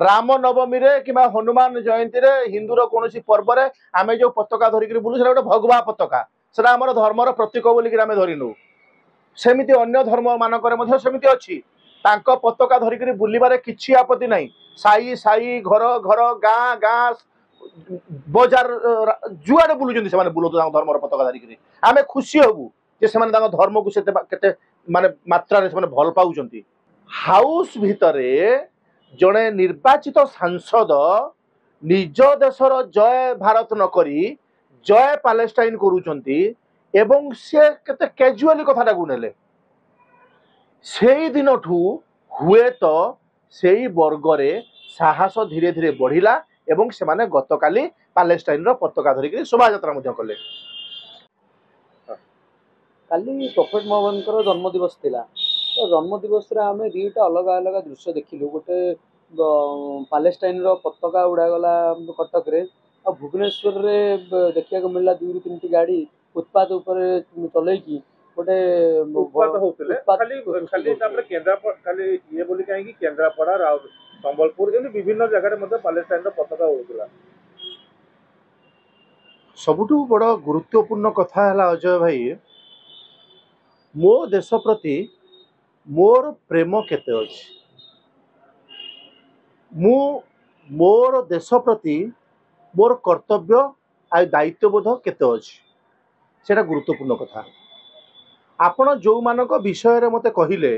राम नवमी रे कि हनुमान जयंती रे हिंदूर कौन पर्व रे आम जो पताका धरिक बुलू से गोटे भगवा पताका से आम धर्मर प्रतीक बोलिक आम धरिनु सेमिति अन्य धर्म मानक सेमिति अच्छी पताका धरिक बुलबार किसी आपत्ति नहीं साई साई घर घर गाँ गाँ बजार जुआड़े बुलूँ से बुलाऊ धर्मर पताका धरिक आम खुशी हबू जे से धर्म को केते माने मात्रा से भल पाउछंती। हाउस भितरे जड़े निर्वाचित सांसद निज देशर जय भारत न करी जय पैलेस्टाइन करूछंती एवं से केते कैजुअली कथाटा को नेले सेई दिन ठू हुए तो सेई वर्गरे साहस धीरे धीरे बढ़िला एवं से माने गतकाली पैलेस्टाइन रो पताका धरिक शोभा यात्रा मध्य कले। काली प्रॉफिट मोहम्मद जन्म दिवस थिला तो जन्म दिवस रे आमे दुईटा अलग अलग दृश्य देखिलु गोटे पैलेस्टाइन रो पताका उड़ागला कटक रे आ भुवनेश्वर रे देखिया को मिलला 2-3 गाड़ी फुटपाथ ऊपर चलैकी गोटे उत्पाद होतले खाली खाली तापर केंद्रापड़ा खाली ये बोली काहे कि केंद्रापड़ा और संबलपुर एनी विभिन्न जगह रे मते पैलेस्टाइन रो पताका उड़ुला। सबुठु बड़ गुरुत्वपूर्ण कथा है अजय भाई मो देश प्रति मोर प्रेम केते अछि मु मोर देश प्रति मोर कर्तव्य आ दायित्वबोध केते अछि सेटा गुरुत्वपूर्ण कथा। आपण जो मानक विषय रे मते कहिले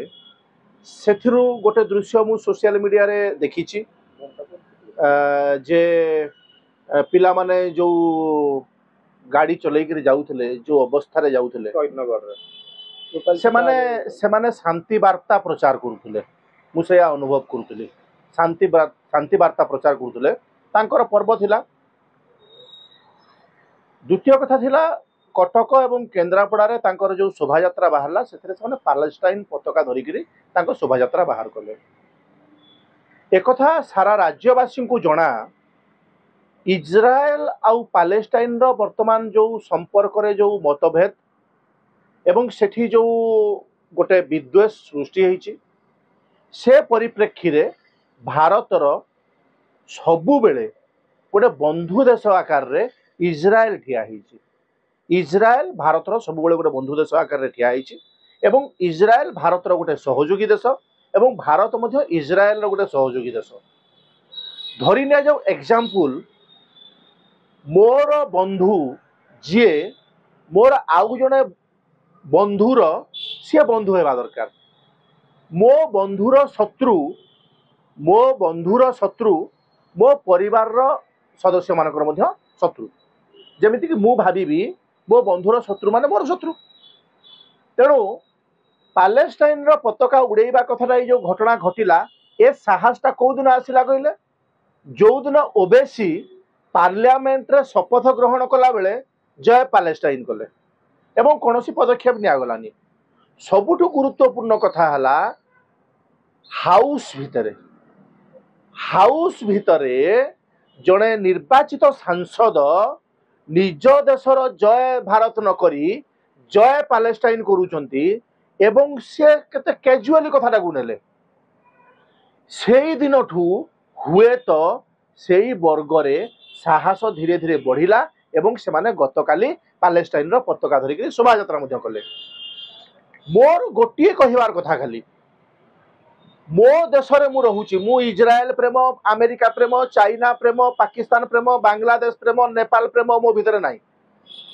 सेथिरु गोटे दृश्य मु सोशल मीडिया रे देखिछि जे पिला माने जो गाड़ी चलैकरी जाउथले जो अवस्था रे जाउथले से माने शांति वार्ता प्रचार करुले मुझे अनुभव करुली शांति वार्ता प्रचार करुले तांकर पर्व थिला। द्वितीय कथा थिला कटक एवं केन्द्रापड़ा रे तांकर जो शोभा यात्रा बाहरला सेथिरे से पैलेस्टाइन पताका धरिकरी तांको शोभा यात्रा बाहर कले एक कथा सारा राज्यवासी को जना इज्राएल आउ पैलेस्टाइन रो वर्तमान जो संपर्क रे जो मतभेद एवं सेठी जो गोटे विद्वेष सृष्टि होइछि से परिप्रेक्षी रे भारतर सबु बेले गोटे बंधु देश आकार रे इज्राएल ठिया होइछि इज्राएल भारतर सबु बेले गोटे बंधु देश आकार रे ठिया होइछि एवं इज्राएल भारतर गोटे सहयोगी देश एवं भारत मध्य इज्राएल रो गोटे सहयोगी देश धरि निया जो एग्जांपल मोर बंधु जी मोर आउ जने बंधुर सी बंधु हेबा दरकार मो बंधुर शत्रु मो परिवार सदस्य मानकर मध्य शत्रु जेमिति कि मु भाबी मो बंधुर शत्रु माने मोर शत्रु तेणु पैलेस्टाइन रो पताका उड़ेबा कथा जो घटना घटिला ए साहसटा कौ दिन आसिला कहले जो दिन ओबेसी पार्लियामेंट रे शपथ ग्रहण कला बेले जय पैलेस्टाइन कले एवं कौन पदक्षेप निगलानी सबुठु गुरुत्वपूर्ण कथा है हाउस भितरे जड़े निर्वाचित सांसद निज देशर जय भारत न करी जय पैलेस्टाइन करूछंती एवं से केते कैजुअली कथाटा को नेले सेई दिन ठू हुए तो सेई वर्गरे साहस धीरे धीरे बढ़िला एवं से माने गतकाली पैलेस्टाइन रो पताका धरिक शोभा यात्रा मध्य कले। मोर गोटे कहिबार कथा खाली मो देश रे मु रहूची मु इज्राएल प्रेम अमेरिका प्रेम चाइना प्रेम पाकिस्तान प्रेम बांग्लादेश प्रेम नेपाल प्रेम मो भीतर नाही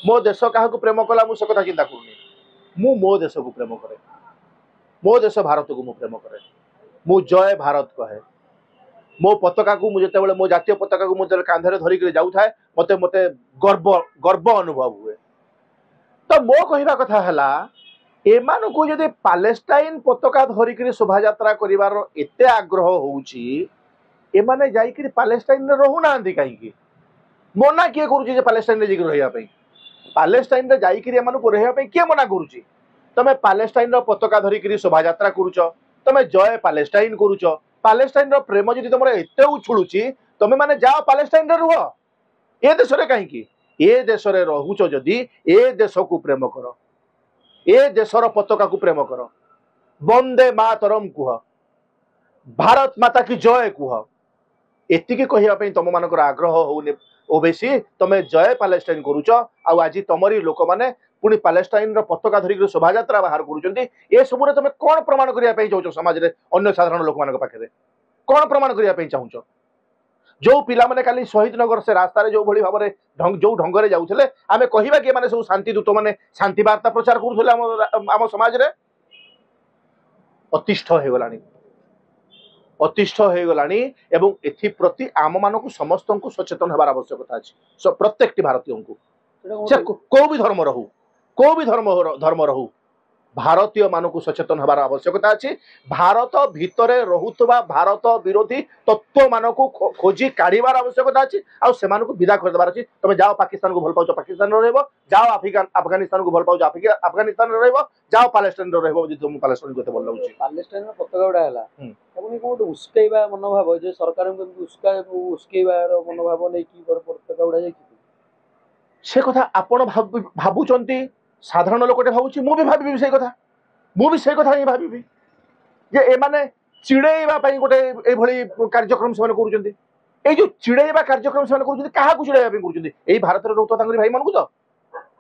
मो देश काहा को प्रेम कला मु से कथा चिंता करूनी मु मो देश को प्रेम करे मो देश भारत को मु प्रेम करे मु जय भारत कहे मो पताका को मुझे बेले मो जातीय पताका को मुझे कांधे धरिक जाऊ थाए मते मते गर्व गर्व अनुभव हुए तो मो कहवा कथा है एमान को जदि पैलेस्टाइन पताका धरिक शोभा यात्रा करिवार एते आग्रह होउची एमाने जाइकरी पैलेस्टाइन रे रहू नांदी काईकी मना किए करूची जे पैलेस्टाइन रे जिक रहिया पई पैलेस्टाइन रे जाइकरी एमान को रहिया पई के मना करूची तमे पैलेस्टाइन रो पताका धरिक शोभा यात्रा करूच तमे जय पैलेस्टाइन करूच पैलेस्टाइन रो प्रेम जदि तुम एते उछुलुची तमे माने जाओ पैलेस्टाइन रे रुह ए देश रे काईकी ए देश रे रहूच जदि ए देश को प्रेम कर ए देशर पताका को प्रेम कर वंदे मातरम कुह भारत माता की जय कुह एतिकी कहवाई तुम मान आग्रह होने ओबीसी तुम जय पैलेस्टाइन करुच आज तुमरी लोक मैंने पुणी पैलेस्टाइन पताका धरिक शोभा यात्रा बाहर कर सब तुम कौन प्रमाण करने चाहो समाज में अन्य साधारण लोक मान पाखे कौन प्रमाण करने चाहूच जो पिला माने काली शहीद नगर से रास्ता जो भली भाव जो ढंग जाऊे आम कहवा कि सब शांति दूत मैंने शांति वार्ता प्रचार करुले आम समाज रे अतिष्ठ हो गलानी अतिष्ठ हो गलानी एवं एप्रति आम मानक समस्त को सचेतन होबार आवश्यकता अच्छे प्रत्येक भारतीय को को भी धर्म रहू को भी धर्म रहू भारतीय मानक सचेतन होबार आवश्यकता अच्छी भारत भितर रहुतबा भारत विरोधी तत्व मानक खोजी काढ़ार आवश्यकता अच्छी आउ विदा करदेबार अच्छी तुम जाओ पाकिस्तान को भल पाओ पाकिस्तान रहो जाओ अफगानिस्तान को भल पाओ अफगानिस्तान रहो जाओ पैलेस्टाइन रहो तुम पैलेस्टाइन को भल लगुच पैलेस्टाइन पताका गुड़ा है उस्कैबा मनोभाव जो सरकार उस्कैबार मनोभाव नहीं पताका गुड़ा से कथा आपण भावुंट साधारण लोकटे भावुची मु भी भाबी से कथा मु भी से कथा ही भाबी जे ए माने चिड़ेबा पई गोटे ए भली कार्यक्रम से करूचंती ए जो चिड़ेबा कार्यक्रम से करूचंती काहा को चिड़ेबा पई करूचंती एई भारत रे रहतो तांगरी भाई मानकु तो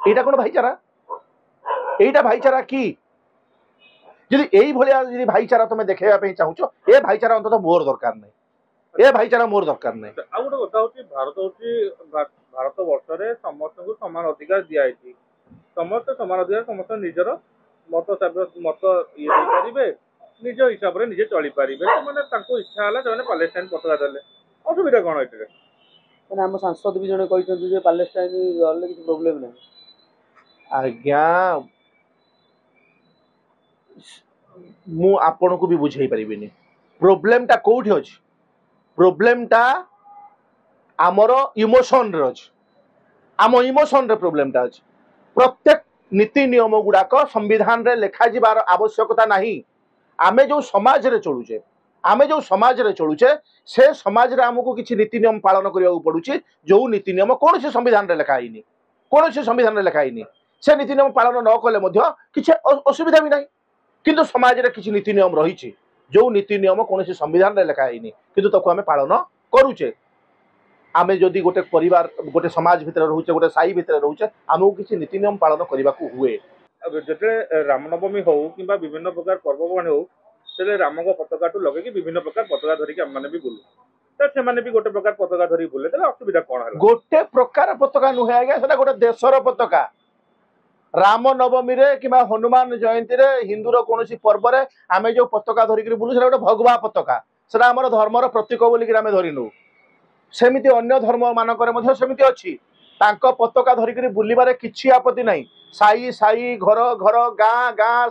एटा कोन भाईचारा एटा भाईचारा की यदि एई भलिया यदि भाईचारा तुम देखेबा पई चाहुचो ए भाईचारा अंतत मोर दरकार नै ए भाईचारा मोर दरकार नै आ गोटे कथा होची भारत वर्ष रे समस्त को समान अधिकार दिया है समस्त समान अधिकार समस्त निजर मत ये पारे निज हिसाब से निजे चली पारे इच्छा है से पैलेस्टाइन पताका धरले असुविधा कौन ये मैंने आम सांसद भी जड़े कहते पैलेस्टाइन धरले किसी प्रोब्लेम ना आज्ञा मु आपण को भी बुझाई पारिबिनी प्रोब्लेम टा कोठी अछि प्रोब्लेम टा आमर इमोशन रे अछि आम इमोशन रे प्रोब्लेम टा अछि प्रत्येक नीति नियम गुड़ाक संविधान रे लेखा जीवार आवश्यकता नहीं आमे जो समाज रे चलुचे आमे जो समाज रे चलुचे से समाज रे हमको किछि नीति नियम पालन करिया पड़ुछि जो नीति नियम कौन से संविधान रे लेखा हैनी कौन से संविधान रे लेखा हैनी से नीति नियम पालन न कले मध्य किछि असुविधा भी नहीं किंतु समाज रे किछि नीति नियम रहिछि जो नीति नियम कौन से संविधान रे लेखा हैनी किंतु तको आमे पालन करूचे आमे जदि गोटे परिवार गोटे समाज भितर रोचे गोटे साई भितर रोचे आमको किसी नीति नियम पालन करने को हुए जो रामनवमी हो कि विभिन्न प्रकार पर्वपर्वाणी हो से राम को पताका टू लगे विभिन्न प्रकार पताका धरिकी आम मैंने भी बुलू तो से भी गोटे प्रकार पताका धरी बुले असुविधा कौन है गोटे प्रकार पताका नुहे आज्ञा से गोटे देशर पताका राम नवमी कि हनुमान जयंती रे हिंदूर कौन पर्व में आम जो पताका धरिकी बुलू से गोटे भगवा पताका से आम धर्मर प्रतीक बोलिक आम धरिनु सेमिति अन्य धर्म मानक सेमिति अच्छी तांको पताका धरिकी बुलबारे किछि आपत्ति नहीं साई साई घर घर गाँ गाँ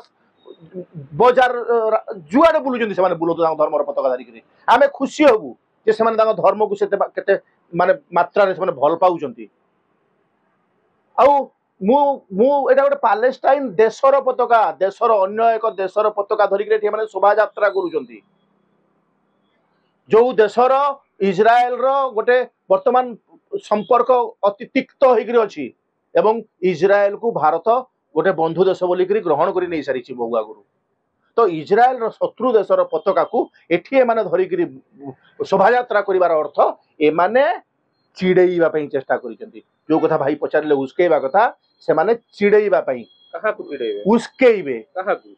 बजार जुआड़े बुलूँ से बुलाते धर्मर पताका धरिकी आम खुशी हबू जे से धर्म को केते माने मात्रा रे से भल पाउचंती एटा गोटे पैलेस्टाइन देशर पताका देशर अन्य एक देशर पताका धरिकी माने शोभा यात्रा करूचंती जो देशर इज्राएल रो गोटे वर्तमान संपर्क अति तिक्त होकर अच्छी एवं इज्राएल को भारत गोटे बंधु देश बोलिक ग्रहण कर नहीं सारी बहु आगु तो इज्राएल रो शत्रु देशर पताका को एठी एमाने धरिकी शोभा यात्रा करिवार अर्थ एमाने चिड़ेइबा पई चेष्टा करिसेंती जो कथा भाई पचारले उस्केइबा कथा से माने चिड़ेइबा पई कहा को चिड़ेइबे उस्केइबे कहा को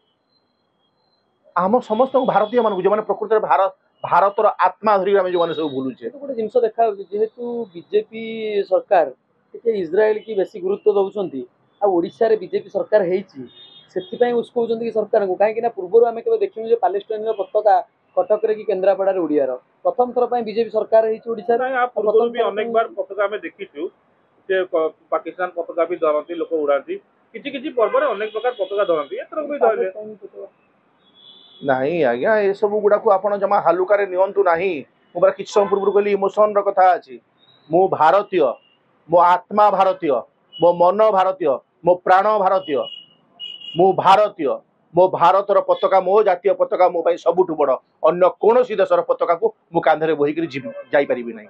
आम समस्त भारतीय मान जो प्रकृति भारत भारतर आत्मा धरिक आम जो सब भूलुचे गोटे जिनस देखा जेहेतु बीजेपी सरकार इज्राएल की बेसी गुरुत्व दौरान आशा बीजेपी सरकार से उस्कौं सरकार को कहीं पूर्व आम के देखिए पैलेस्टाइन पताका कटक कि केन्द्रापड़ा उड़ियार प्रथम थर पर बीजेपी सरकार अनेक बार पताका आम देखीचु पाकिस्तान पताका भी धरती लोक उड़ाती किसी पर्व अनेक प्रकार पताका धरती नहीं आज्ञा ये सब गुड़ा को आप जमा हालुकार नियंतु नहीं मुझे किसी समय पूर्व कहली इमोशन कथा अच्छी मु भारतीय मो आत्मा भारतीय मो मन भारतीय मो प्राण भारतीय मु भारतीय मो भारतर पताका मो जातीय पताका मो सबुठ बड़ अन्य कौन देशर पताका को मु कांधरे बोहिक जाई परिबि नहीं।